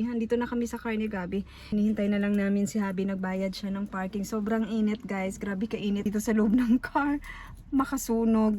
Dito na kami sa car ni Gabi. Hinihintay na lang namin si Habi. Nagbayad siya ng parking. Sobrang init guys. Grabe kainit dito sa loob ng car. Makasunog.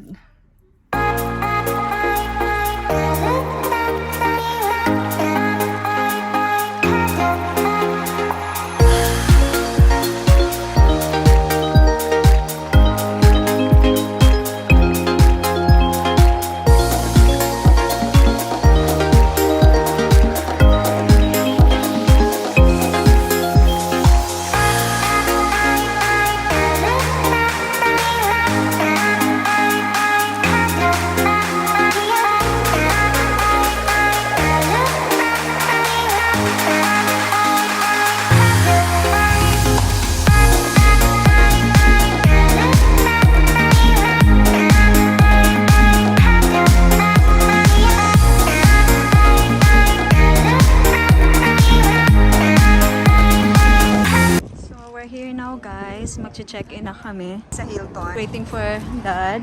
Mag-check-in na kami sa Hilton. Waiting for Dad.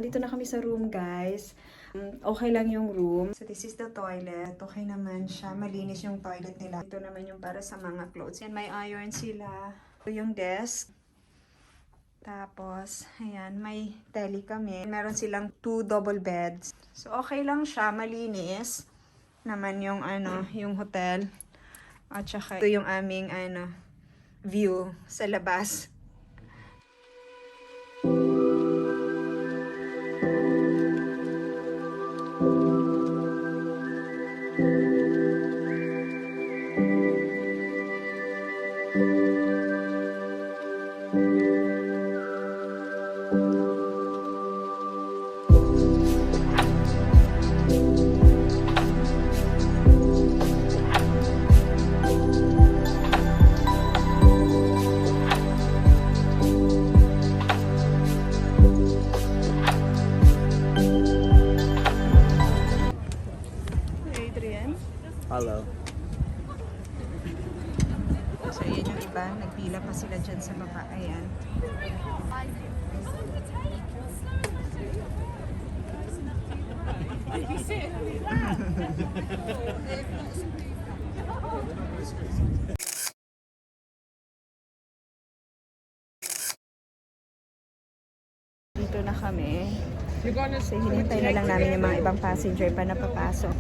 Dito na kami sa room, guys. Okay lang yung room. So, this is the toilet. Okay naman siya. Malinis yung toilet nila. Ito naman yung para sa mga clothes. Yan, may iron sila. Ito yung desk. Tapos, ayan, may telly kami. Meron silang 2 double beds. So, okay lang siya. Malinis naman yung, yung hotel. At saka, ito yung aming, view sa labas. Hello. So, yun yung iba. Nagpila pa sila dyan sa baba. Ayan. Dito na kami. So, hinintay na lang namin yung mga ibang passenger pa na papasok.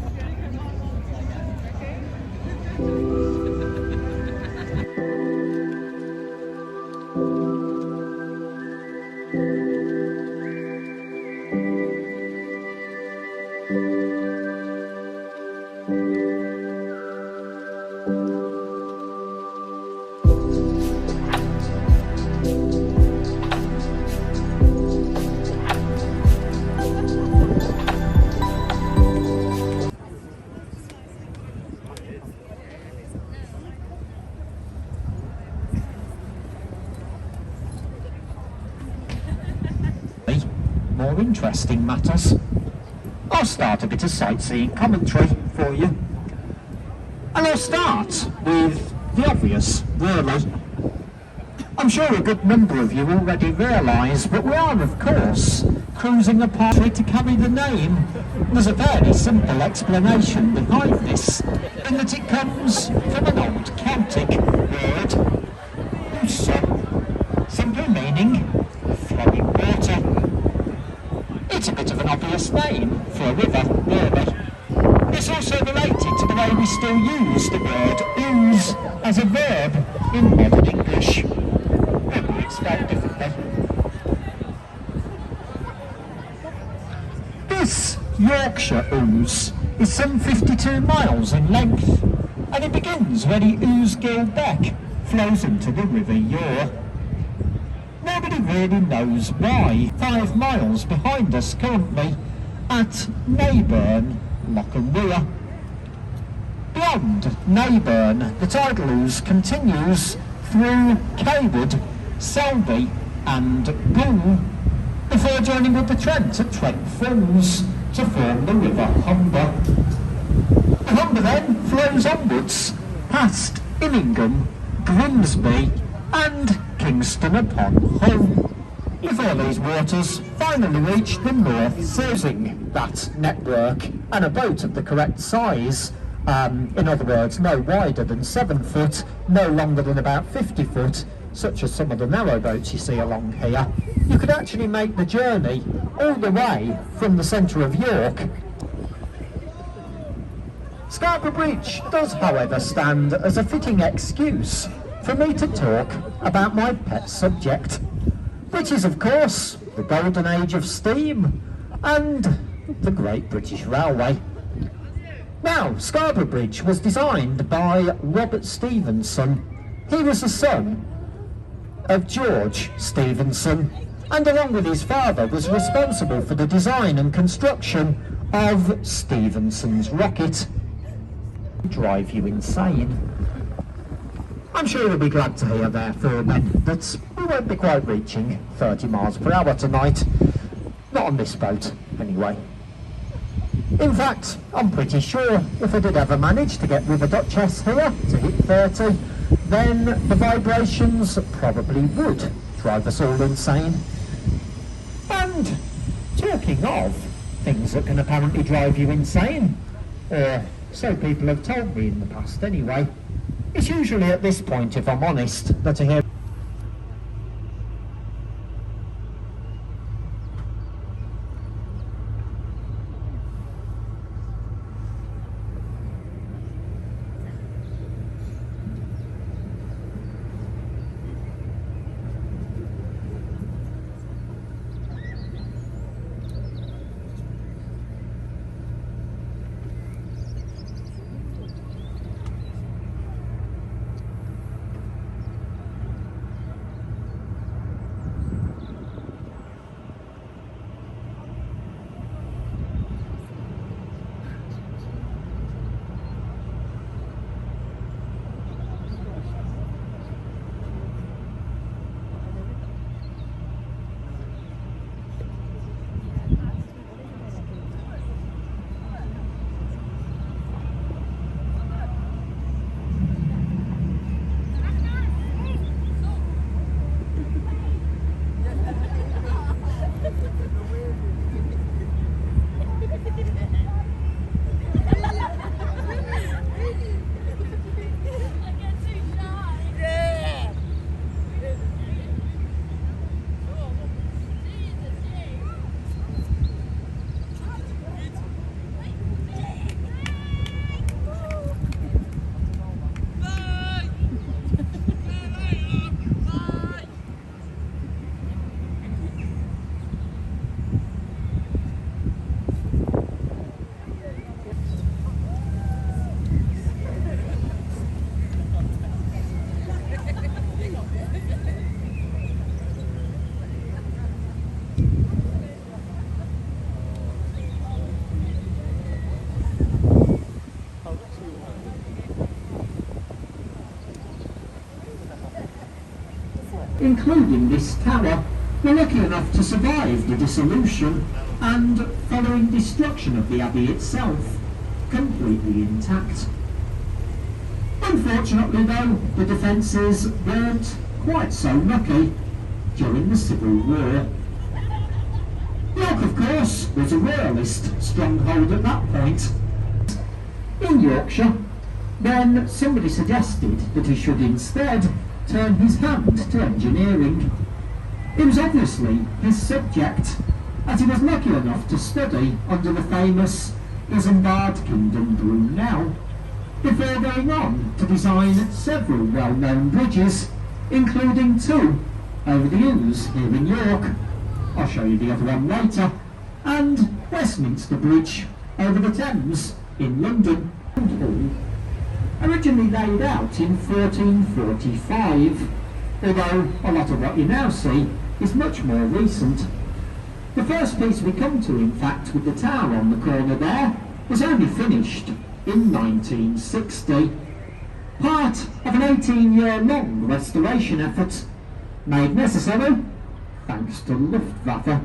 More interesting matters. I'll start a bit of sightseeing commentary for you. And I'll start with the obvious, really. I'm sure a good number of you already realise, but we are, of course, cruising a party to carry the name. There's a fairly simple explanation behind this, in that it comes from an old Celtic word, Ouse, simply meaning flowing water. It's a bit of an obvious name for a river, really. It's also related to the way we still use the word ooze as a verb in modern English. Maybe it's spelled differently. This Yorkshire Ouse is some 52 miles in length, and it begins where the Ouse Beck flows into the River Yore. Nobody really knows why. 5 miles behind us currently at Neyburn, Loch and Weir. Beyond Neyburn, the tidal ooze continues through Cawood, Selby and Goole before joining with the Trent at Trent Falls to form the River Humber. The Humber then flows onwards past Immingham, Grimsby and Kingston upon Hull, before these waters finally reach the North Sea. Using that network and a boat of the correct size, in other words, no wider than 7 foot, no longer than about 50 foot, such as some of the narrow boats you see along here, you could actually make the journey all the way from the centre of York. Scarborough Bridge does, however, stand as a fitting excuse for me to talk about my pet subject, which is, of course, the golden age of steam and the Great British Railway. Now, Scarborough Bridge was designed by Robert Stephenson. He was the son of George Stephenson, and along with his father was responsible for the design and construction of Stephenson's rocket. Drive you insane. I'm sure you'll be glad to hear, therefore, then, that we won't be quite reaching 30 miles per hour tonight. Not on this boat, anyway. In fact, I'm pretty sure if I did ever manage to get River Duchess here to hit 30, then the vibrations probably would drive us all insane. And talking of things that can apparently drive you insane, or so people have told me in the past anyway, it's usually at this point, if I'm honest, that I hear including this tower, were lucky enough to survive the dissolution and, following destruction of the abbey itself, completely intact. Unfortunately though, the defences weren't quite so lucky during the Civil War. York, of course, was a royalist stronghold at that point. In Yorkshire, then somebody suggested that he should instead turn his hand to engineering. It was obviously his subject, as he was lucky enough to study under the famous Isambard Kingdom Brunel, before going on to design several well-known bridges, including two over the Ouse here in York. I'll show you the other one later, and Westminster Bridge over the Thames in London. Guildhall, originally laid out in 1445, although a lot of what you now see is much more recent. The first piece we come to, in fact, with the tower on the corner there, was only finished in 1960, part of an 18-year-long restoration effort, made necessary thanks to Luftwaffe.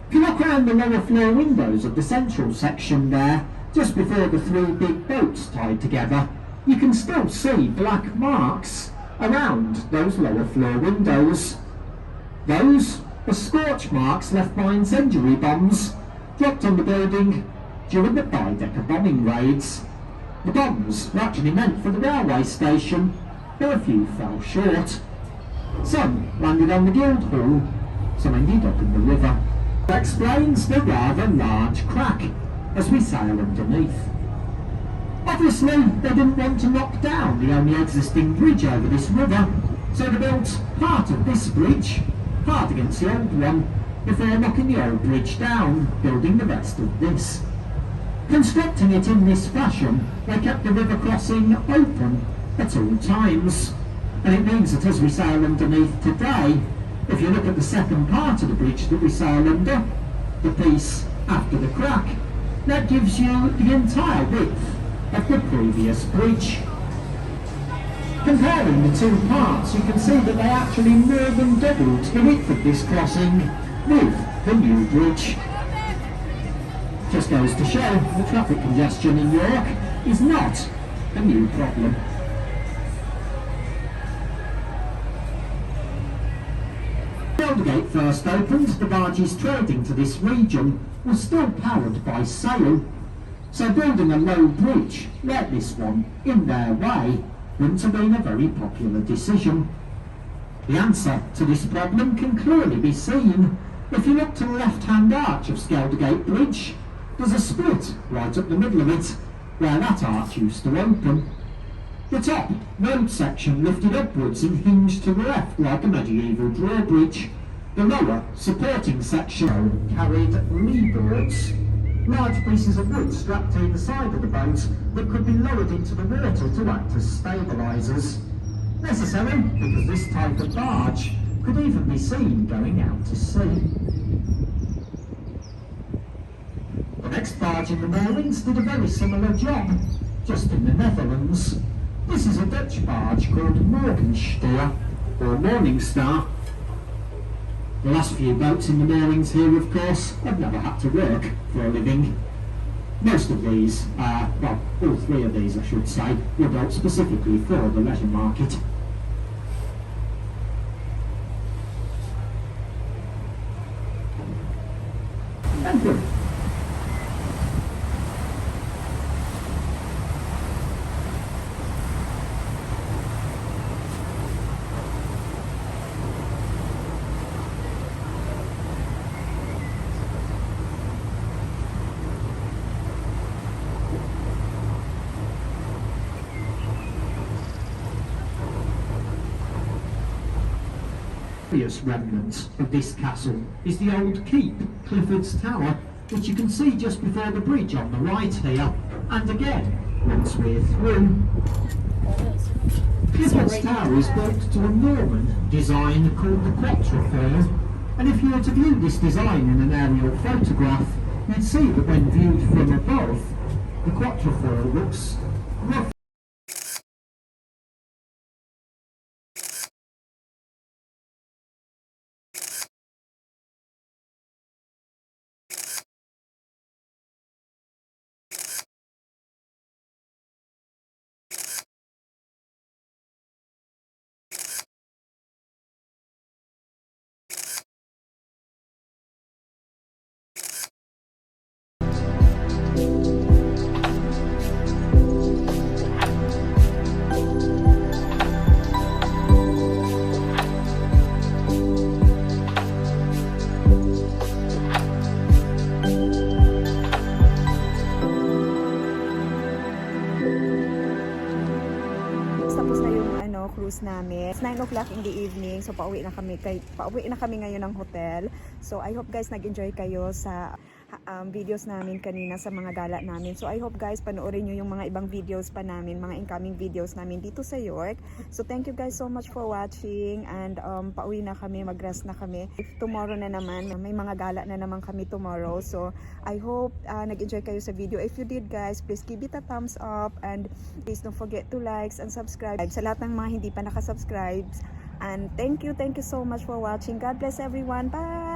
If you look around the lower floor windows of the central section there, just before the three big boats tied together, you can still see black marks around those lower floor windows. Those are scorch marks left by incendiary bombs dropped on the building during the Baedeker bombing raids. The bombs were actually meant for the railway station, though a few fell short. Some landed on the Guildhall, some ended up in the river. That explains the rather large crack as we sail underneath. Obviously, they didn't want to knock down the only existing bridge over this river, so they built part of this bridge hard against the old one before knocking the old bridge down, building the rest of this. Constructing it in this fashion, they kept the river crossing open at all times, and it means that as we sail underneath today, if you look at the second part of the bridge that we sail under, the piece after the crack, that gives you the entire width of the previous bridge. Comparing the two parts, you can see that they actually more than doubled the width of this crossing with the new bridge. Just goes to show that traffic congestion in York is not a new problem. When Skeldergate first opened, the barges trading to this region were still powered by sail, so building a low bridge like this one in their way wouldn't have been a very popular decision. The answer to this problem can clearly be seen if you look to the left-hand arch of Skeldergate Bridge. There's a split right up the middle of it, where that arch used to open. The top road section lifted upwards and hinged to the left like a medieval drawbridge. The lower supporting section carried lee boards, large pieces of wood strapped to the side of the boat that could be lowered into the water to act as stabilisers. Necessary because this type of barge could even be seen going out to sea. The next barge in the moorings did a very similar job, just in the Netherlands. This is a Dutch barge called Morgenstier, or Morning Star. The last few boats in the moorings here, of course, have never had to work for a living. Most of these, well, all three of these I should say, were built specifically for the leisure market. And good. Remnant of this castle is the old keep, Clifford's Tower, which you can see just before the bridge on the right here, and again once we're through. Clifford's Tower is built to a Norman design called the quatrefoil, and if you were to view this design in an aerial photograph, you'd see that when viewed from above, the quatrefoil looks roughly cruise namin. It's 9 o'clock in the evening, so pauwi na kami ngayon ng hotel. So I hope guys nag-enjoy kayo sa videos namin kanina sa mga gala namin. So I hope guys panoorin nyo yung mga ibang videos pa namin, mga incoming videos namin dito sa York. So thank you guys so much for watching, and pauwi na kami, mag-rest na kami. If tomorrow na naman, may mga gala na naman kami tomorrow. So I hope nag-enjoy kayo sa video. If you did guys, please give it a thumbs up, and please don't forget to like and subscribe sa lahat ng mga hindi pa nakasubscribe. And thank you so much for watching. God bless everyone. Bye!